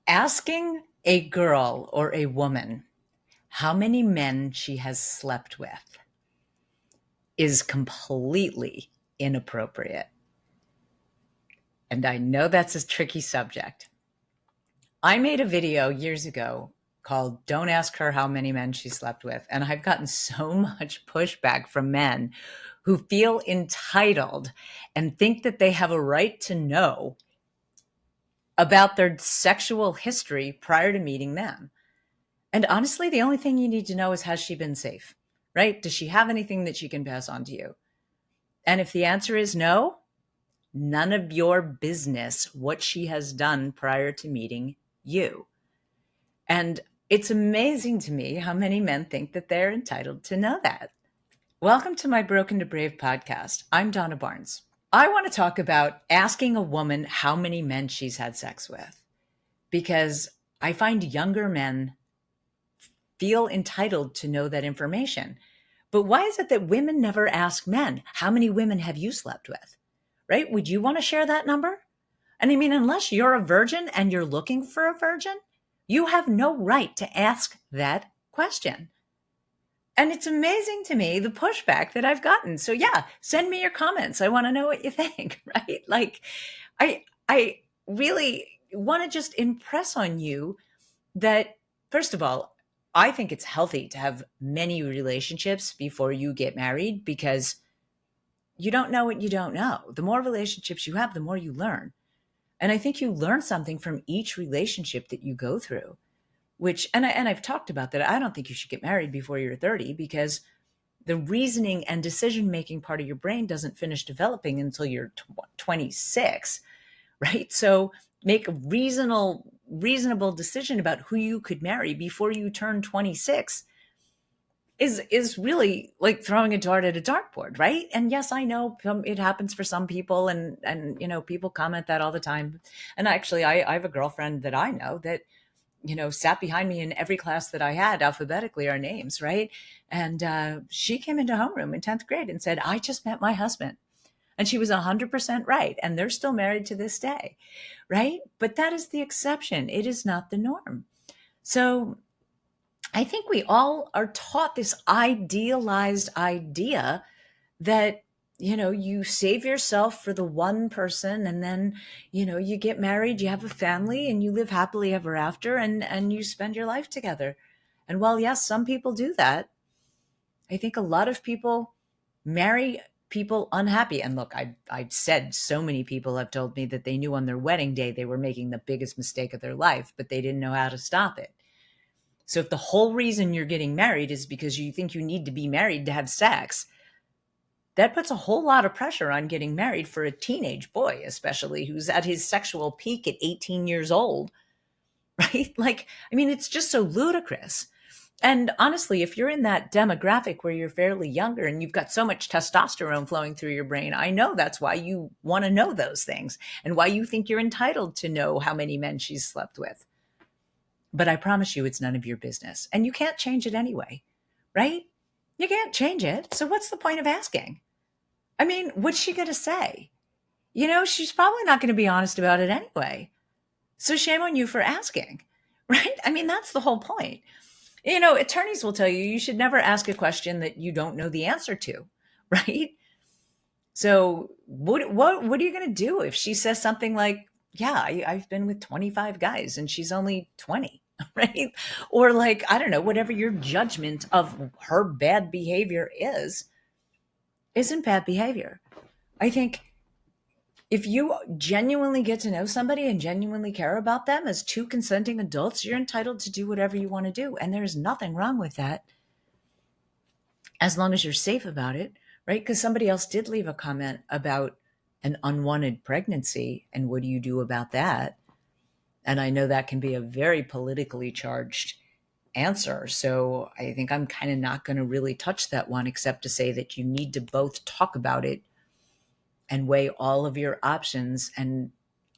Asking a girl or a woman how many men she has slept with is completely inappropriate. And I know that's a tricky subject. I made a video years ago called Don't Ask Her How Many Men She Slept With. And I've gotten so much pushback from men who feel entitled and think that they have a right to know about their sexual history prior to meeting them. And honestly, the only thing you need to know is, has she been safe, right? Does she have anything that she can pass on to you? And if the answer is no, none of your business what she has done prior to meeting you. And it's amazing to me how many men think that they're entitled to know that. Welcome to my Broken to Brave podcast. I'm Donna Barnes. I want to talk about asking a woman how many men she's had sex with, because I find younger men feel entitled to know that information. But why is it that women never ask men, how many women have you slept with? Right? Would you want to share that number? And I mean, unless you're a virgin and you're looking for a virgin, you have no right to ask that question. And it's amazing to me the pushback that I've gotten. So yeah, send me your comments. I want to know what you think, right? Like I really want to just impress on you that, first of all, I think it's healthy to have many relationships before you get married, because you don't know what you don't know. The more relationships you have, the more you learn. And I think you learn something from each relationship that you go through, which, and I've talked about that. I don't think you should get married before you're 30, because the reasoning and decision-making part of your brain doesn't finish developing until you're 26, right? So make a reasonable decision about who you could marry before you turn 26 is really like throwing a dart at a dartboard, right? And yes, I know it happens for some people, and people comment that all the time. And actually, I have a girlfriend that I know that sat behind me in every class that I had, alphabetically, our names, right? And she came into homeroom in 10th grade and said, I just met my husband. And she was 100% right. And they're still married to this day, right? But that is the exception. It is not the norm. So I think we all are taught this idealized idea that, you save yourself for the one person, and then, you get married, you have a family, and you live happily ever after, and you spend your life together. And while, yes, some people do that, I think a lot of people marry people unhappy. And look, I've said, so many people have told me that they knew on their wedding day they were making the biggest mistake of their life, but they didn't know how to stop it. So if the whole reason you're getting married is because you think you need to be married to have sex, that puts a whole lot of pressure on getting married for a teenage boy, especially, who's at his sexual peak at 18 years old, right? Like, I mean, it's just so ludicrous. And honestly, if you're in that demographic where you're fairly younger and you've got so much testosterone flowing through your brain, I know that's why you want to know those things and why you think you're entitled to know how many men she's slept with. But I promise you, it's none of your business. And you can't change it anyway, right? You can't change it. So what's the point of asking? I mean, what's she going to say? She's probably not going to be honest about it anyway. So shame on you for asking, right? I mean, that's the whole point. Attorneys will tell you you should never ask a question that you don't know the answer to, right? So what are you going to do if she says something like, yeah, I've been with 25 guys and she's only 20, right? Or like, I don't know, whatever your judgment of her bad behavior isn't bad behavior. I think if you genuinely get to know somebody and genuinely care about them as two consenting adults, you're entitled to do whatever you want to do. And there's nothing wrong with that, as long as you're safe about it, right? Because somebody else did leave a comment about an unwanted pregnancy. And what do you do about that? And I know that can be a very politically charged answer. So I think I'm kind of not going to really touch that one, except to say that you need to both talk about it and weigh all of your options and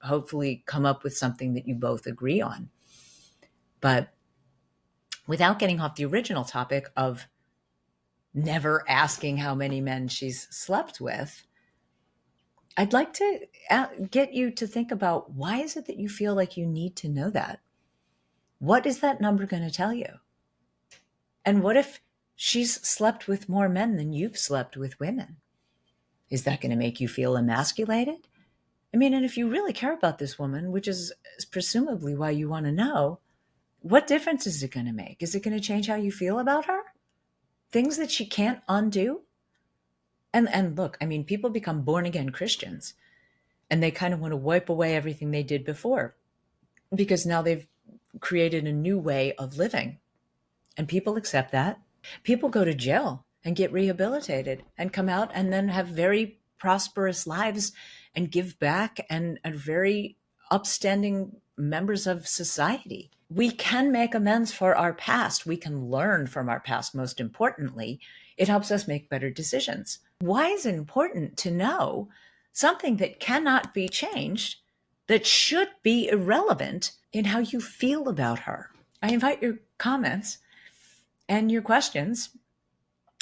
hopefully come up with something that you both agree on. But without getting off the original topic of never asking how many men she's slept with, I'd like to get you to think about, why is it that you feel like you need to know that? What is that number going to tell you? And what if she's slept with more men than you've slept with women? Is that going to make you feel emasculated? I mean, and if you really care about this woman, which is presumably why you want to know, what difference is it going to make? Is it going to change how you feel about her? Things that she can't undo? And look, I mean, people become born again Christians and they kind of want to wipe away everything they did before because now they've created a new way of living. And people accept that. People go to jail and get rehabilitated and come out and then have very prosperous lives and give back and are very upstanding members of society. We can make amends for our past. We can learn from our past. Most importantly, it helps us make better decisions. Why is it important to know something that cannot be changed, that should be irrelevant in how you feel about her? I invite your comments and your questions.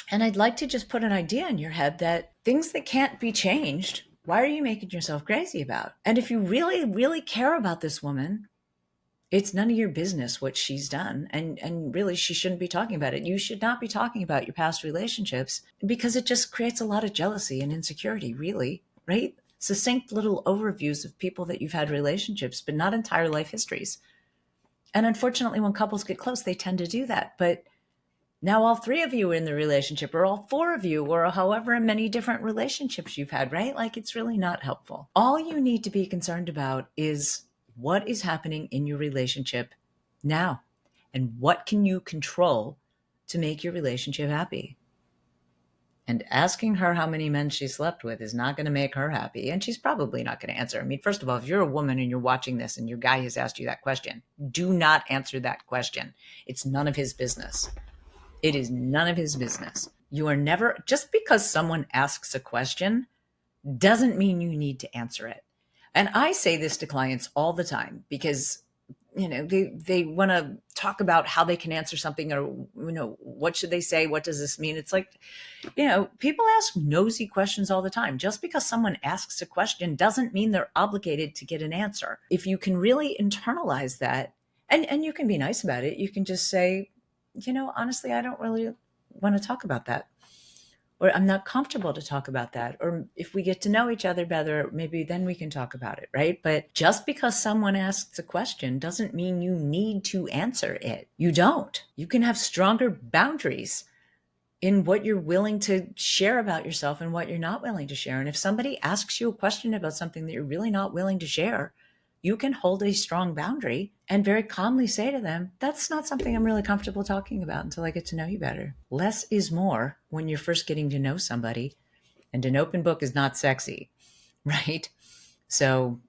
And I'd like to just put an idea in your head that things that can't be changed, why are you making yourself crazy about? And if you really, really care about this woman, it's none of your business what she's done. And really, she shouldn't be talking about it. You should not be talking about your past relationships because it just creates a lot of jealousy and insecurity, really, right? Succinct little overviews of people that you've had relationships, but not entire life histories. And unfortunately, when couples get close, they tend to do that. But now all three of you are in the relationship, or all four of you, or however many different relationships you've had, right? Like, it's really not helpful. All you need to be concerned about is what is happening in your relationship now, and what can you control to make your relationship happy. And asking her how many men she slept with is not going to make her happy. And she's probably not going to answer. I mean, first of all, if you're a woman and you're watching this and your guy has asked you that question, do not answer that question. It's none of his business. It is none of his business. You are never, just because someone asks a question doesn't mean you need to answer it. And I say this to clients all the time because, they want to talk about how they can answer something, or, what should they say? What does this mean? It's like, people ask nosy questions all the time. Just because someone asks a question doesn't mean they're obligated to get an answer. If you can really internalize that, and you can be nice about it, you can just say, honestly, I don't really want to talk about that. Or I'm not comfortable to talk about that. Or if we get to know each other better, maybe then we can talk about it, right? But just because someone asks a question doesn't mean you need to answer it. You don't. You can have stronger boundaries in what you're willing to share about yourself and what you're not willing to share. And if somebody asks you a question about something that you're really not willing to share, you can hold a strong boundary and very calmly say to them, that's not something I'm really comfortable talking about until I get to know you better. Less is more when you're first getting to know somebody, and an open book is not sexy, right? So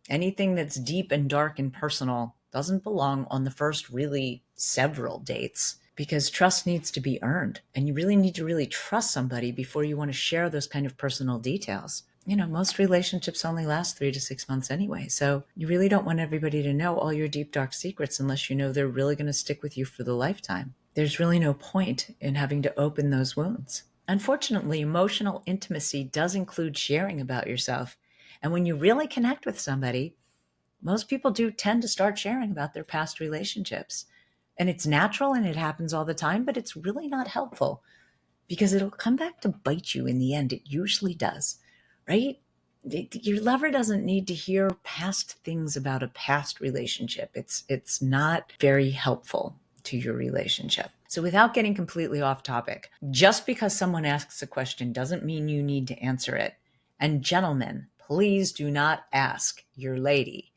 anything that's deep and dark and personal doesn't belong on the first really several dates, because trust needs to be earned. And you really need to really trust somebody before you want to share those kind of personal details. Most relationships only last 3 to 6 months anyway. So you really don't want everybody to know all your deep, dark secrets unless you know they're really going to stick with you for the lifetime. There's really no point in having to open those wounds. Unfortunately, emotional intimacy does include sharing about yourself. And when you really connect with somebody, most people do tend to start sharing about their past relationships. And it's natural and it happens all the time, but it's really not helpful because it'll come back to bite you in the end. It usually does. Right? Your lover doesn't need to hear past things about a past relationship. It's not very helpful to your relationship. So without getting completely off topic, just because someone asks a question doesn't mean you need to answer it. And gentlemen, please do not ask your lady,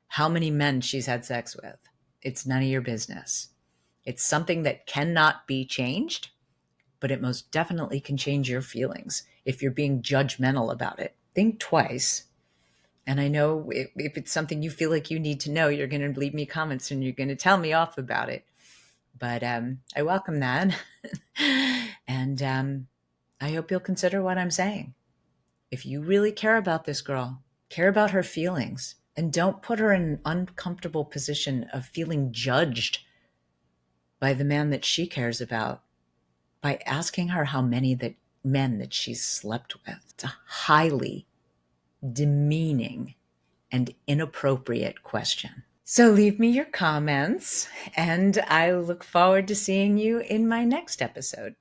how many men she's had sex with. It's none of your business. It's something that cannot be changed, but it most definitely can change your feelings if you're being judgmental about it. Think twice. And I know if it's something you feel like you need to know, you're going to leave me comments and you're going to tell me off about it. But I welcome that. And I hope you'll consider what I'm saying. If you really care about this girl, care about her feelings, and don't put her in an uncomfortable position of feeling judged by the man that she cares about, by asking her how many men that she's slept with. It's a highly demeaning and inappropriate question. So leave me your comments, and I look forward to seeing you in my next episode.